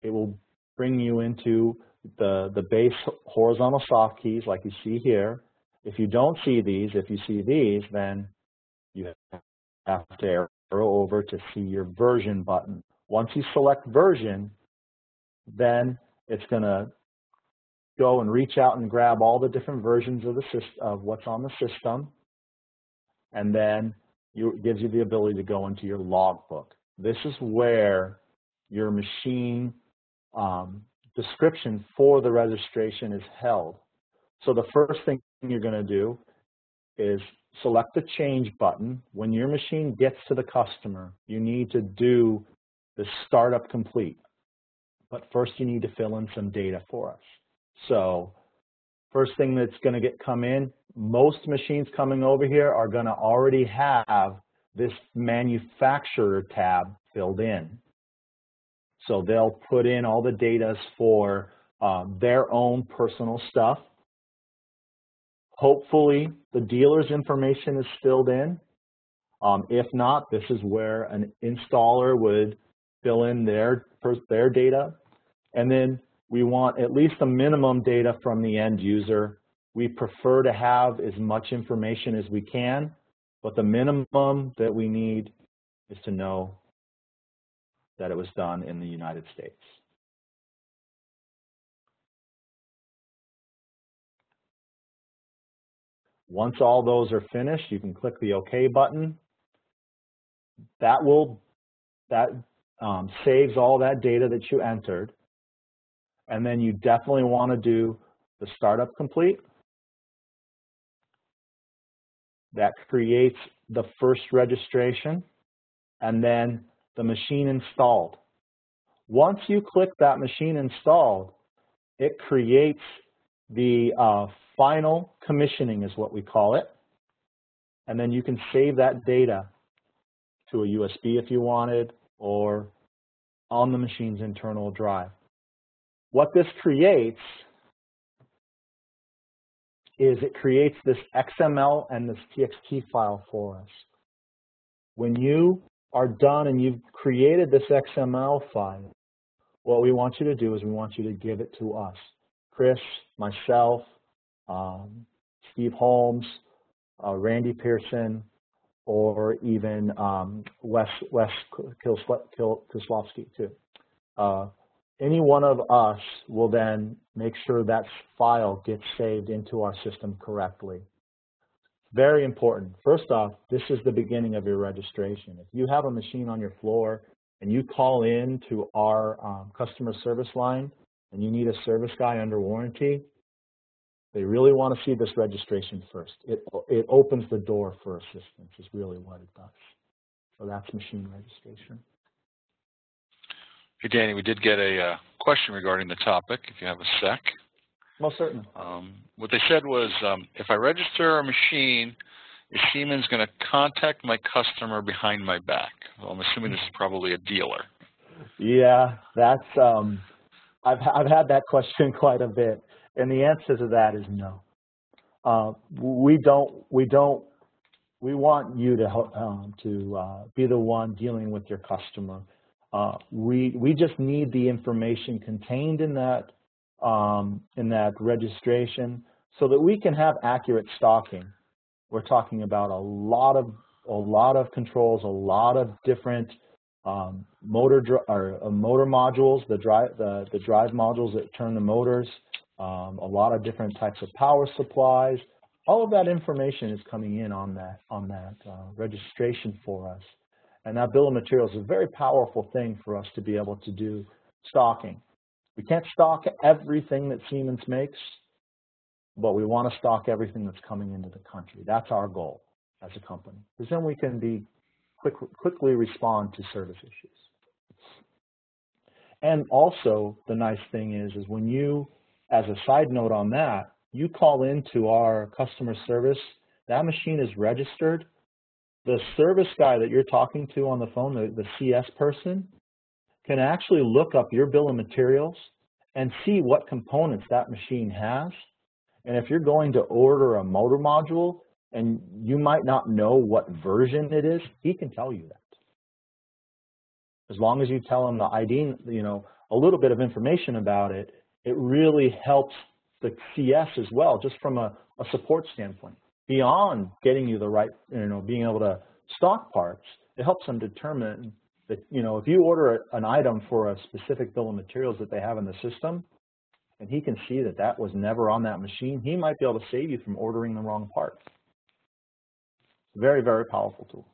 it will bring you into the base horizontal soft keys like you see here. If you don't see these, if you see these, then you have to arrow over to see your version button. Once you select version, then it's going to go and reach out and grab all the different versions of the of what's on the system, and then it gives you the ability to go into your logbook. This is where your machine description for the registration is held. So the first thing you're going to do is select the change button. When your machine gets to the customer, you need to do the startup complete. But first you need to fill in some data for us. So first thing that's going to come in, most machines coming over here are going to already have this manufacturer tab filled in. So they'll put in all the data for their own personal stuff. Hopefully the dealer's information is filled in. If not, this is where an installer would fill in their data. And then we want at least a minimum data from the end user. We prefer to have as much information as we can, but the minimum that we need is to know that it was done in the United States. Once all those are finished, you can click the OK button. That saves all that data that you entered. And then you definitely want to do the startup complete. That creates the first registration, and then the machine installed. Once you click that machine installed, it creates the final commissioning is what we call it. And then you can save that data to a USB if you wanted, or on the machine's internal drive. What this creates is it creates this XML and this TXT file for us. When you are done and you've created this XML file, what we want you to do is we want you to give it to us. Chris, myself, Steve Holmes, Randy Pearson, or even Wes Kislowski too. Any one of us will then make sure that file gets saved into our system correctly. Very important. First off, this is the beginning of your registration. If you have a machine on your floor and you call in to our customer service line and you need a service guy under warranty, they really want to see this registration first. It opens the door for assistance is really what it does. So that's machine registration. Hey, Danny, we did get a question regarding the topic, if you have a sec. Most certainly. What they said was, if I register a machine, is Siemens going to contact my customer behind my back? Well, I'm assuming this is probably a dealer. Yeah, that's, I've had that question quite a bit, and the answer to that is no. We want you to be the one dealing with your customer. We just need the information contained in that registration so that we can have accurate stocking. We're talking about a lot of controls, a lot of different motor modules, the drive modules that turn the motors, a lot of different types of power supplies. All of that information is coming in on that registration for us. And that bill of materials is a very powerful thing for us to be able to do stocking. We can't stock everything that Siemens makes, but we want to stock everything that's coming into the country. That's our goal as a company, because then we can quickly respond to service issues. And also, the nice thing is when you, as a side note on that, you call into our customer service, that machine is registered. The service guy that you're talking to on the phone, the CS person, can actually look up your bill of materials and see what components that machine has. And if you're going to order a motor module and you might not know what version it is, he can tell you that. As long as you tell him the ID, you know, a little bit of information about it, it really helps the CS as well, just from a support standpoint. Beyond getting you the right, you know, being able to stock parts, it helps them determine that, you know, if you order an item for a specific bill of materials that they have in the system, and he can see that that was never on that machine, he might be able to save you from ordering the wrong part. Very, very powerful tool.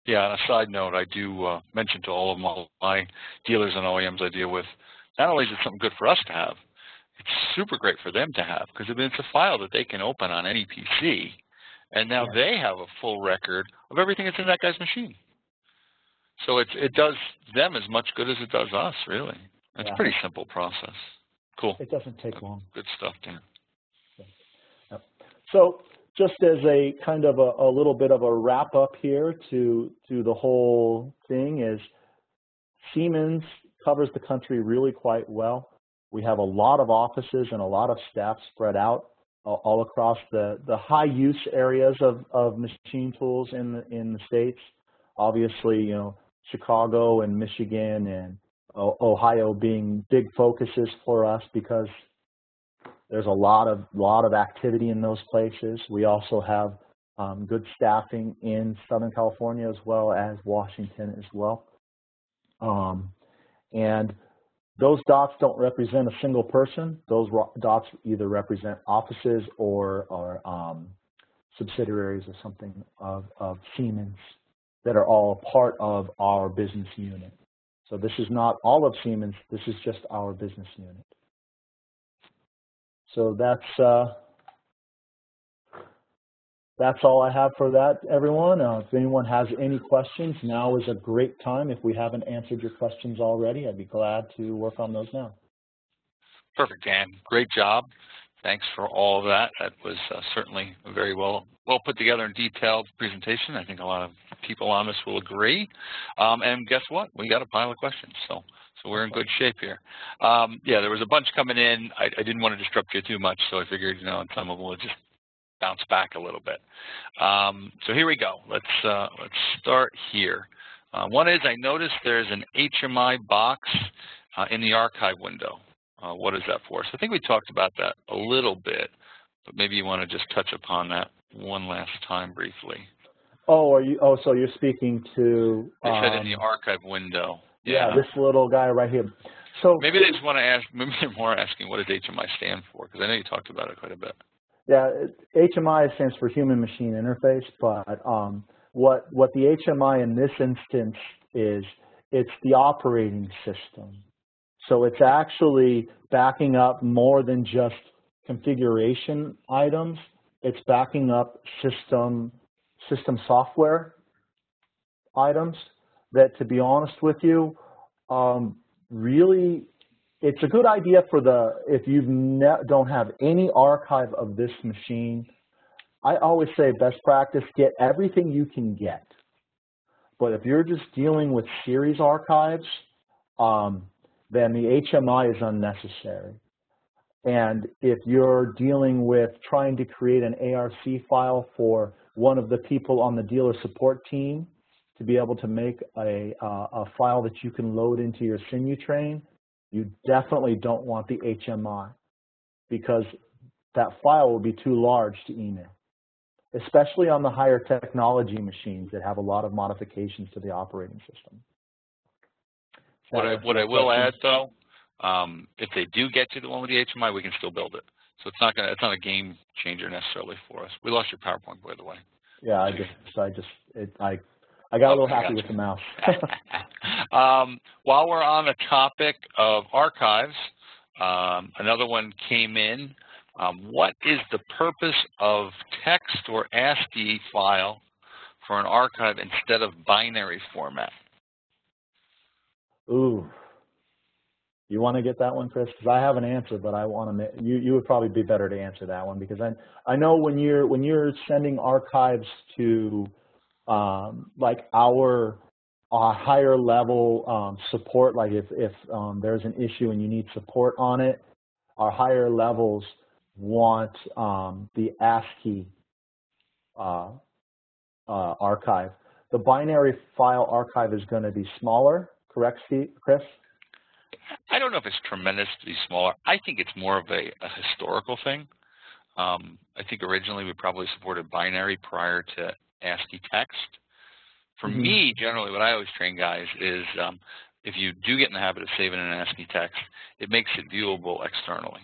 Yeah, on a side note, I do mention to all of my dealers and OEMs I deal with, not only is it something good for us to have, it's super great for them to have, because it's a file that they can open on any PC, and now they have a full record of everything that's in that guy's machine. So it does them as much good as it does us, really. It's a pretty simple process. Cool. It doesn't take long. Good stuff, Dan. Yep. So just as a kind of a little bit of a wrap up here to the whole thing is Siemens covers the country really quite well. We have a lot of offices and a lot of staff spread out all across the high use areas of machine tools in the States. Obviously, you know, Chicago and Michigan and Ohio being big focuses for us because there's a lot of activity in those places. We also have good staffing in Southern California as well as Washington as well. And those dots don't represent a single person. Those dots either represent offices or subsidiaries or something of Siemens that are all part of our business unit. So this is not all of Siemens, this is just our business unit. So that's all I have for that, everyone. If anyone has any questions, now is a great time. If we haven't answered your questions already, I'd be glad to work on those now. Perfect, Dan. Great job. Thanks for all of that. That was certainly a very well put together and detailed presentation. I think a lot of people on this will agree. And guess what? We got a pile of questions, so we're in good shape here. Yeah, there was a bunch coming in. I didn't want to disrupt you too much, so I figured, you know, and some of them will just bounce back a little bit. So here we go. Let's start here. One is, I noticed there's an HMI box in the archive window. What is that for? So I think we talked about that a little bit, but maybe you want to just touch upon that one last time briefly. Oh, so you're speaking to? They said in the archive window. Yeah, this little guy right here. So maybe they just want to ask. Maybe they're more asking, what does HMI stand for? Because I know you talked about it quite a bit. Yeah, HMI stands for Human Machine Interface, but what the HMI in this instance is, it's the operating system. So it's actually backing up more than just configuration items. It's backing up system software items that, to be honest with you, really, it's a good idea for if you don't have any archive of this machine. I always say best practice, get everything you can get. But if you're just dealing with series archives, then the HMI is unnecessary. And if you're dealing with trying to create an ARC file for one of the people on the dealer support team to be able to make a file that you can load into your Sinutrain, you definitely don't want the HMI because that file will be too large to email, especially on the higher technology machines that have a lot of modifications to the operating system. What I will add, though, if they do get to the one with the HMI, we can still build it. So it's not a game changer necessarily for us. We lost your PowerPoint, by the way. Yeah, I got a little happy with the mouse. While we're on the topic of archives, another one came in. What is the purpose of text or ASCII file for an archive instead of binary format? Ooh, You want to get that one, Chris? Because I have an answer, but I want to. You would probably be better to answer that one, because I know when you're sending archives to like our higher level support, like if there's an issue and you need support on it, our higher levels want the ASCII archive. The binary file archive is going to be smaller, correct, Chris? I don't know if it's tremendously smaller. I think it's more of a historical thing. I think originally we probably supported binary prior to ASCII text. For me, generally, what I always train guys is if you do get in the habit of saving in an ASCII text, it makes it viewable externally.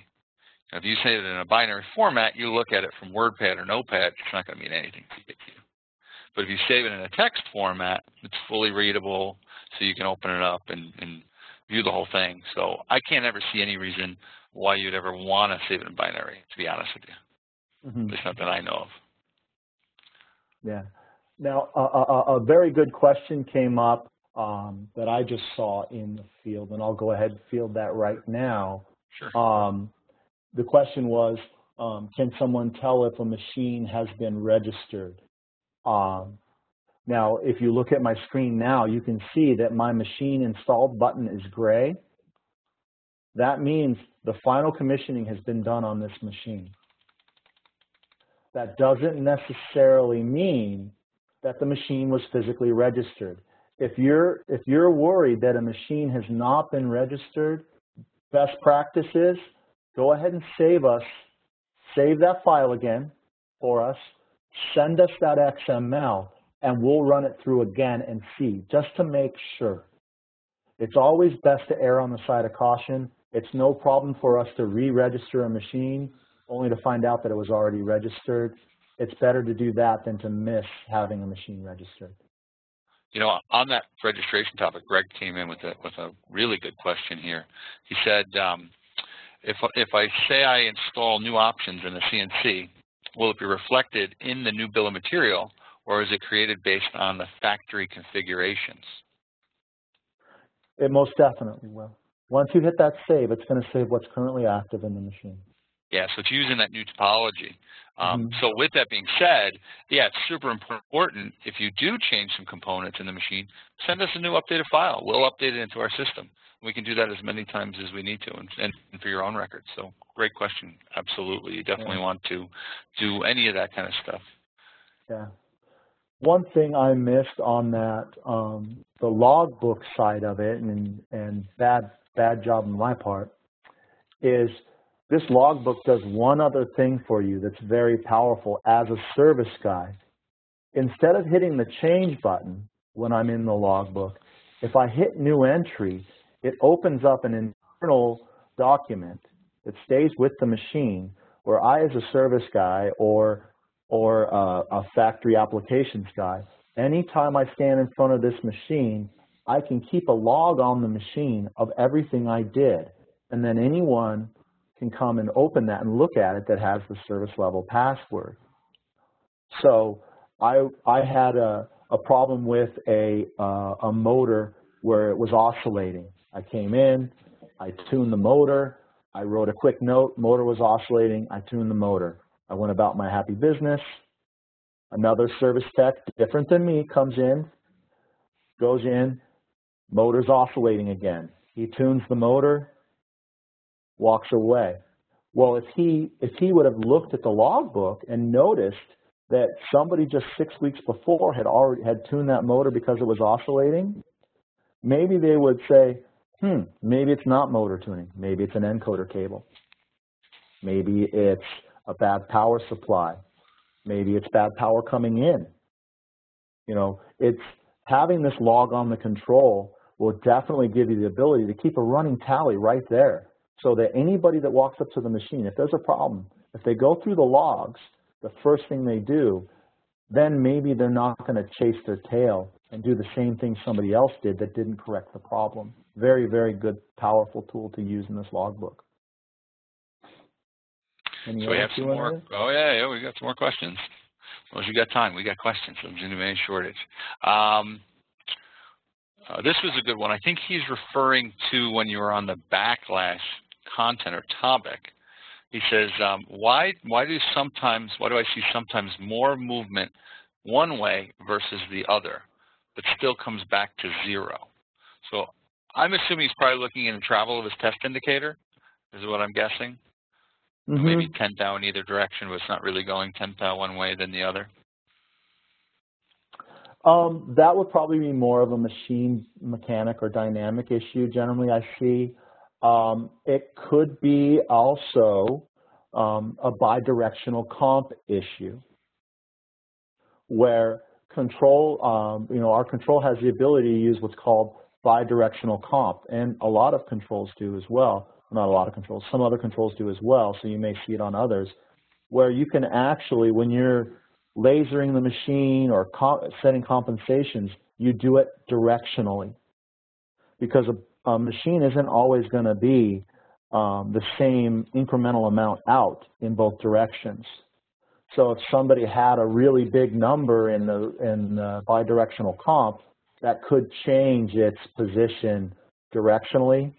Now, if you save it in a binary format, you look at it from WordPad or Notepad, it's not going to mean anything to you. But if you save it in a text format, it's fully readable, so you can open it up and view the whole thing. So I can't ever see any reason why you'd ever want to save it in binary, to be honest with you. There's nothing I know of. Yeah. Now, a very good question came up that I just saw in the field, and I'll go ahead and field that right now. Sure. The question was, can someone tell if a machine has been registered? Now, if you look at my screen now, you can see that my machine installed button is gray. That means the final commissioning has been done on this machine. That doesn't necessarily mean that the machine was physically registered. If you're worried that a machine has not been registered, best practice is go ahead and save that file again for us, send us that XML, and we'll run it through again and see, just to make sure. It's always best to err on the side of caution. It's no problem for us to re-register a machine only to find out that it was already registered. It's better to do that than to miss having a machine registered. You know, on that registration topic, Greg came in with a really good question here. He said, if I say I install new options in the CNC, will it be reflected in the new bill of material, or is it created based on the factory configurations? It most definitely will. Once you hit that save, it's going to save what's currently active in the machine. Yeah, so it's using that new topology. So with that being said, yeah, it's super important if you do change some components in the machine, send us a new updated file. We'll update it into our system. We can do that as many times as we need to, and for your own records. So great question. Absolutely. You definitely want to do any of that kind of stuff. Yeah. One thing I missed on that, the logbook side of it, and bad job on my part, is this logbook does one other thing for you that's very powerful as a service guy. Instead of hitting the change button when I'm in the logbook, if I hit new entry, it opens up an internal document that stays with the machine where I, as a service guy or a factory applications guy, anytime I stand in front of this machine, I can keep a log on the machine of everything I did. And then anyone can come and open that and look at it that has the service level password. So I had a problem with a motor where it was oscillating. I came in, I tuned the motor, I wrote a quick note, motor was oscillating, I tuned the motor. I went about my happy business. Another service tech, different than me, comes in, goes in, motor's oscillating again. He tunes the motor, walks away. Well, if he would have looked at the logbook and noticed that somebody just 6 weeks before had tuned that motor because it was oscillating, maybe they would say, maybe it's not motor tuning. Maybe it's an encoder cable. Maybe it's a bad power supply. Maybe it's bad power coming in. You know, it's having this log on the control will definitely give you the ability to keep a running tally right there, so that anybody that walks up to the machine, if there's a problem, if they go through the logs, the first thing they do, then maybe they're not going to chase their tail and do the same thing somebody else did that didn't correct the problem. Very, very good, powerful tool to use in this logbook. So we have some more. Oh, yeah, we got some more questions. Well, as you got time, we got questions. So there's going to be any shortage. This was a good one. I think he's referring to when you were on the backlash content or topic. He says, why do I see sometimes more movement one way versus the other, but still comes back to 0? So I'm assuming he's probably looking in the travel of his test indicator, is what I'm guessing. So maybe 10 thou in either direction, but it's not really going 10 thou one way than the other. That would probably be more of a machine mechanic or dynamic issue. Generally, I see. It could be also a bidirectional comp issue, where control, our control has the ability to use what's called bidirectional comp, and a lot of controls do as well. Not a lot of controls, some other controls do as well, so you may see it on others, where you can actually, when you're lasering the machine or setting compensations, you do it directionally, because a machine isn't always going to be the same incremental amount out in both directions. So if somebody had a really big number in the bidirectional comp, that could change its position directionally.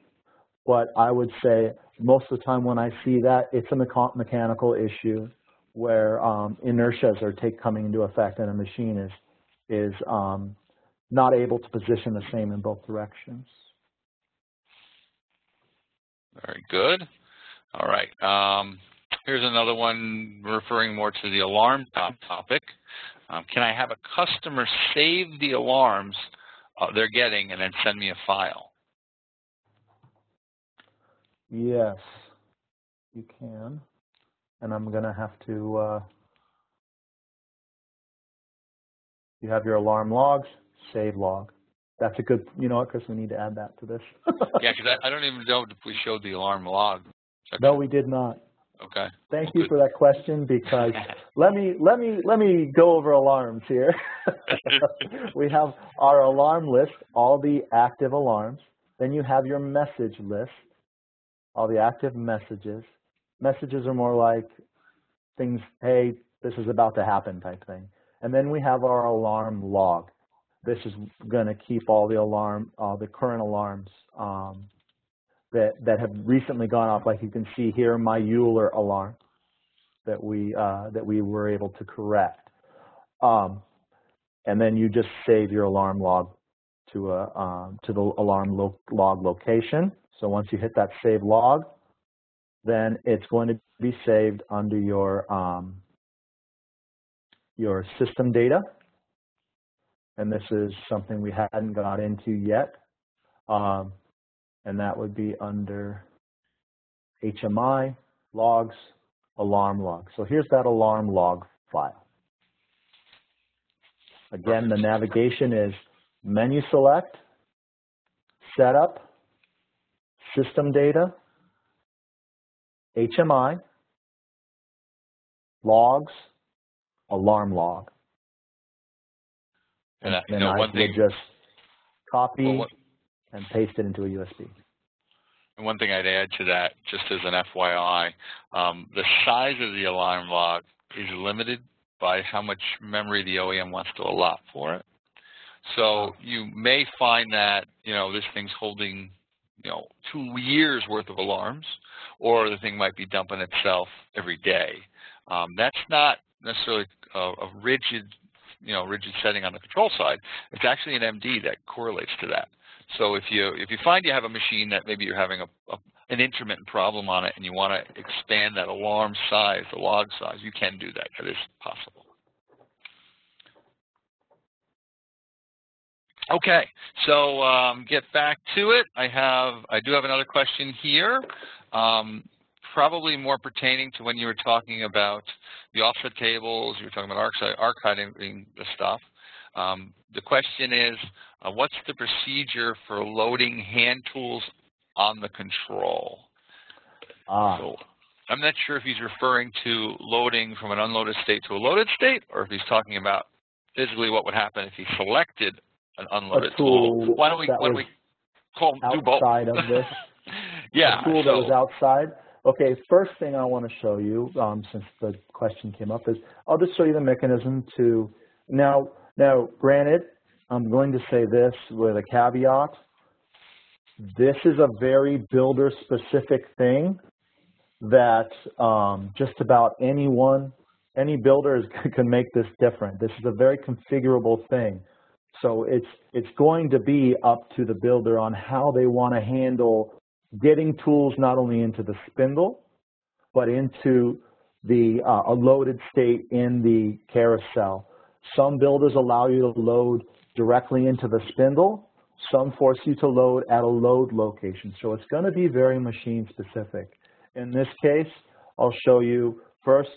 But I would say most of the time when I see that, it's a mechanical issue where inertias are coming into effect, and a machine is not able to position the same in both directions. Very good. All right. Here's another one referring more to the alarm topic. Can I have a customer save the alarms they're getting and then send me a file? Yes, you can. And I'm going to have to, you have your alarm logs, save log. That's a good, you know what, Chris, we need to add that to this. Yeah, because I don't even know if we showed the alarm log. No, we did not. Okay. Thank you for that question, because let me go over alarms here. We have our alarm list, all the active alarms. Then you have your message list, all the active messages. Messages are more like things, hey, this is about to happen type thing. And then we have our alarm log. This is going to keep all the current alarms that have recently gone off. Like you can see here, my Euler alarm that we were able to correct. And then you just save your alarm log to the alarm log location. So once you hit that save log, then it's going to be saved under your system data. And this is something we hadn't got into yet. And that would be under HMI, logs, alarm log. So here's that alarm log file. Again, the navigation is menu select, setup, system data, HMI, logs, alarm log. And then I would just copy and paste it into a USB. And one thing I'd add to that, just as an FYI, the size of the alarm log is limited by how much memory the OEM wants to allot for it. So you may find that, this thing's holding, 2 years worth of alarms, or the thing might be dumping itself every day. That's not necessarily a rigid setting on the control side. It's actually an MD that correlates to that. So if you find you have a machine that maybe you're having an intermittent problem on it and you want to expand that alarm size, the log size, you can do that. That is possible. Okay, so get back to it. I do have another question here, probably more pertaining to when you were talking about the offset tables, you were talking about archiving the stuff. The question is, what's the procedure for loading hand tools on the control? So I'm not sure if he's referring to loading from an unloaded state to a loaded state, or if he's talking about physically what would happen if he selected an unloaded tool. Why don't we call do both? Outside of this. Yeah. A tool that was outside. Okay, first thing I want to show you, since the question came up, is I'll just show you the mechanism to, now granted, I'm going to say this with a caveat. This is a very builder-specific thing that just about any builder can make this different. This is a very configurable thing. So it's going to be up to the builder on how they want to handle getting tools not only into the spindle, but into the a loaded state in the carousel. Some builders allow you to load directly into the spindle. Some force you to load at a load location. So it's going to be very machine specific. In this case, I'll show you first,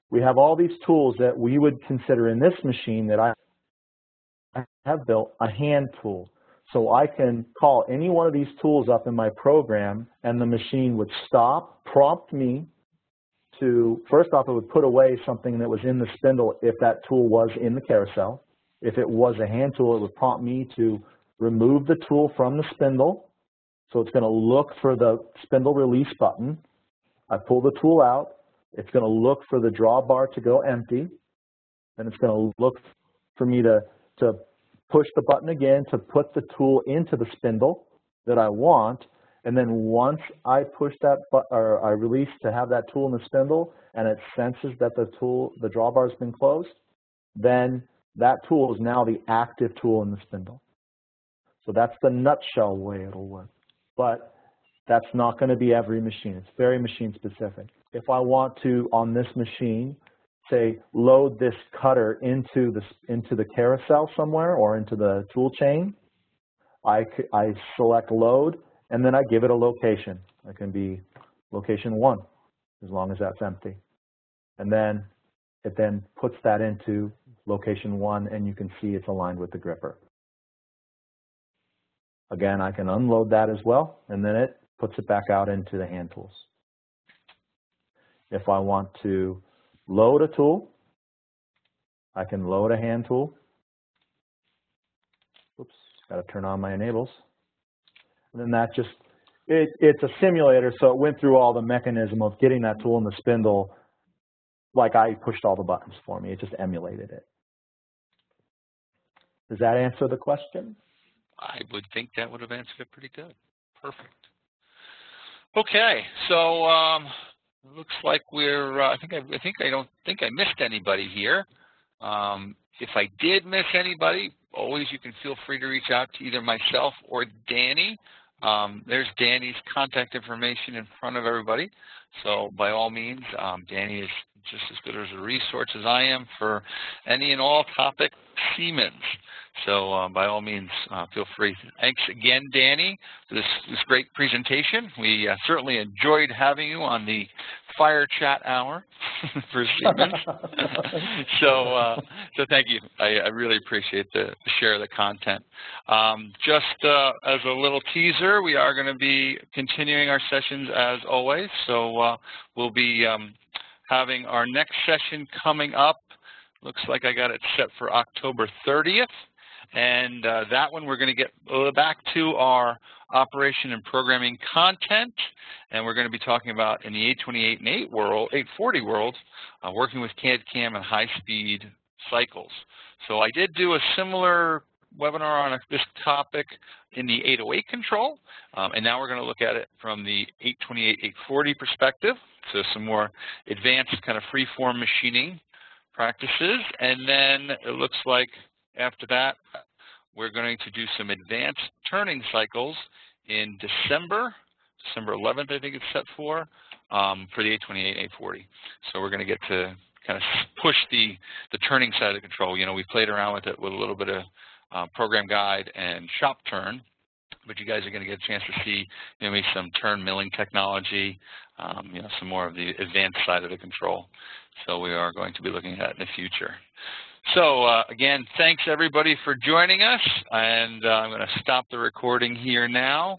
we have all these tools that we would consider in this machine that I have built a hand tool. So I can call any one of these tools up in my program and the machine would stop, prompt me to, first off, it would put away something that was in the spindle if that tool was in the carousel. If it was a hand tool, it would prompt me to remove the tool from the spindle. So it's going to look for the spindle release button. I pull the tool out. It's going to look for the drawbar to go empty. And it's going to look for me to push the button again to put the tool into the spindle that I want. And then once I push that or I release to have that tool in the spindle and it senses that the drawbar has been closed, then that tool is now the active tool in the spindle. So that's the nutshell way it'll work. But that's not going to be every machine. It's very machine specific. If I want to, on this machine, say load this cutter into the carousel somewhere or into the tool chain, I select load and then I give it a location. It can be location 1 as long as that's empty. And then it then puts that into location 1 and you can see it's aligned with the gripper. Again, I can unload that as well, and then it puts it back out into the hand tools. If I want to load a tool, I can load a hand tool. Oops, got to turn on my enables. And then that just, it's a simulator, so it went through all the mechanism of getting that tool in the spindle like I pushed all the buttons for me. It just emulated it. Does that answer the question? I would think that would have answered it pretty good. Perfect. Okay, so looks like we're. I don't think I missed anybody here. If I did miss anybody, always you can feel free to reach out to either myself or Danny. There's Danny's contact information in front of everybody. So by all means, Danny is just as good as a resource as I am for any and all topic Siemens. So by all means, feel free. Thanks again, Danny, for this great presentation. We certainly enjoyed having you on the Fire Chat Hour for Siemens. So thank you. I really appreciate the share of the content. Just as a little teaser, we are going to be continuing our sessions as always. So we'll be having our next session coming up. Looks like I got it set for October 30th. And that one we're going to get back to our operation and programming content. And we're going to be talking about in the 828 and 840 world, working with CAD/CAM and high-speed cycles. So I did do a similar webinar on this topic in the 808 control. And now we're going to look at it from the 828, 840 perspective. So some more advanced kind of free-form machining practices. And then it looks like after that, we're going to do some advanced turning cycles in December 11th, I think it's set for the 828, 840. So we're going to get to kind of push the turning side of the control. You know, we played around with it with a little bit of program guide and shop turn, but you guys are going to get a chance to see maybe some turn milling technology, you know, some more of the advanced side of the control. So we are going to be looking at that in the future. So again, thanks everybody for joining us, and I'm going to stop the recording here now.